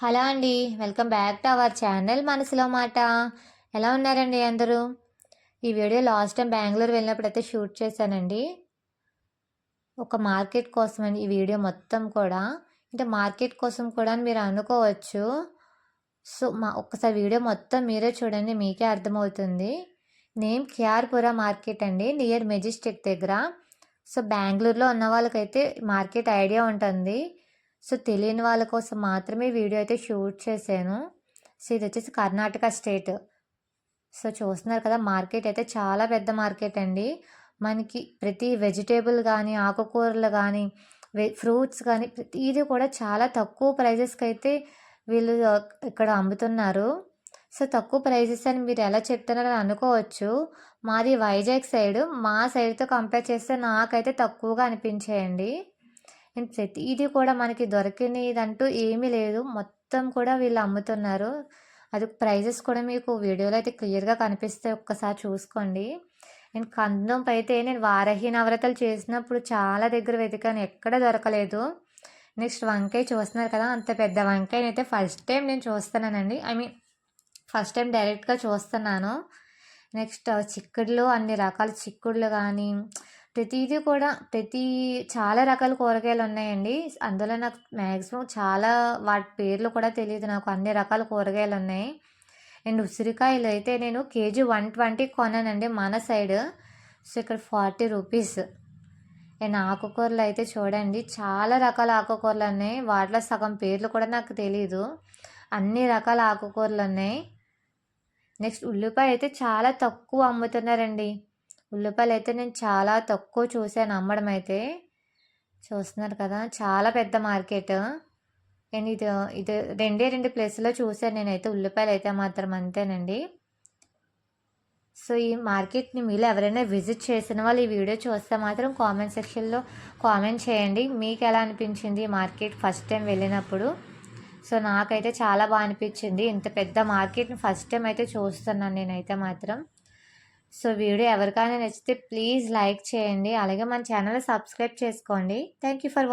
Hello అండి. Welcome back to our channel మనసులో మాట. ఎలా ఉన్నారండి అందరూ? ఈ వీడియో లాస్ట్ టైం బెంగుళూరు వెళ్ళినప్పుడైతే షూట్ చేశానండి. ఒక మార్కెట్ కోసమని ఈ వీడియో మొత్తం కూడా. అంటే మార్కెట్ కోసం కూడా అని మీరు అనుకోవచ్చు. సో, ఒక్కసారి వీడియో మొత్తం మీరే చూడండి, మీకే అర్థమవుతుంది. నేమ్ కేఆర్పుర మార్కెట్ అండి, నియర్ మెజెస్టిక్ దగ్గర. సో, బెంగుళూరులో ఉన్న వాళ్ళకైతే మార్కెట్ ఐడియా ఉంటుంది. సో, తెలియని వాళ్ళ కోసం మాత్రమే వీడియో అయితే షూట్ చేశాను. సో, ఇది వచ్చేసి కర్ణాటక స్టేట్. సో, చూస్తున్నారు కదా, మార్కెట్ అయితే చాలా పెద్ద మార్కెట్ అండి. మనకి ప్రతి వెజిటేబుల్ కానీ, ఆకుకూరలు కానీ, ఫ్రూట్స్ కానీ ప్రతిదీ కూడా చాలా తక్కువ ప్రైజెస్కి అయితే వీళ్ళు ఇక్కడ అమ్ముతున్నారు. సో, తక్కువ ప్రైజెస్ అని మీరు ఎలా చెప్తున్నారని అనుకోవచ్చు. మాది వైజాగ్ సైడు. మా సైడ్తో కంపేర్ చేస్తే నాకైతే తక్కువగా అనిపించాయండి. అండ్ ప్రతిదీ కూడా మనకి దొరికినదంటూ ఏమీ లేదు. మొత్తం కూడా వీళ్ళు అమ్ముతున్నారు. అది ప్రైజెస్ కూడా మీకు వీడియోలో అయితే క్లియర్గా కనిపిస్తాయి, ఒక్కసారి చూసుకోండి. అండ్ కందం అయితే నేను వారాహి నవరతలు చేసినప్పుడు చాలా దగ్గర వెతికాను, ఎక్కడ దొరకలేదు. నెక్స్ట్ వంకాయ చూస్తున్నారు కదా, అంత పెద్ద వంకాయనైతే ఫస్ట్ టైం నేను చూస్తున్నానండి. ఫస్ట్ టైం డైరెక్ట్గా చూస్తున్నాను. నెక్స్ట్ చిక్కుడులో అన్ని రకాల చిక్కుడులు కానీ ప్రతిదీ కూడా చాలా రకాల కూరగాయలు ఉన్నాయండి. అందులో నాకు మ్యాక్సిమం చాలా వాటి పేర్లు కూడా తెలియదు నాకు. అన్ని రకాల కూరగాయలు ఉన్నాయి. అండ్ ఉసిరికాయలు అయితే నేను కేజీ 120 కొన్నానండి మన సైడ్. సో, ఇక్కడ 40 రూపీస్. అండ్ ఆకుకూరలు అయితే చూడండి, చాలా రకాల ఆకుకూరలు ఉన్నాయి. వాటిలో సగం పేర్లు కూడా నాకు తెలీదు. అన్ని రకాల ఆకుకూరలు ఉన్నాయి. నెక్స్ట్ ఉల్లిపాయ అయితే చాలా తక్కువ అమ్ముతున్నారండి. ఉల్లిపాయలు అయితే నేను చాలా తక్కువ చూశాను అమ్మడం అయితే. చూస్తున్నారు కదా, చాలా పెద్ద మార్కెట్. అండ్ ఇది ఇది రెండు ప్లేస్లో చూశాను నేనైతే ఉల్లిపాయలు అయితే మాత్రం, అంతేనండి. సో, ఈ మార్కెట్ని మీరు ఎవరైనా విజిట్ చేసిన వాళ్ళు ఈ వీడియో చూస్తే మాత్రం కామెంట్ సెక్షన్లో కామెంట్ చేయండి, మీకు ఎలా అనిపించింది ఈ మార్కెట్ ఫస్ట్ టైం వెళ్ళినప్పుడు. సో, నాకైతే చాలా బాగా అనిపించింది. ఇంత పెద్ద మార్కెట్ని ఫస్ట్ టైం అయితే చూస్తున్నాను నేనైతే మాత్రం. సో, వీడియో ఎవరికైనా నచ్చితే ప్లీజ్ లైక్ చేయండి, అలాగే మన ఛానల్ సబ్స్క్రైబ్ చేసుకోండి. Thank you for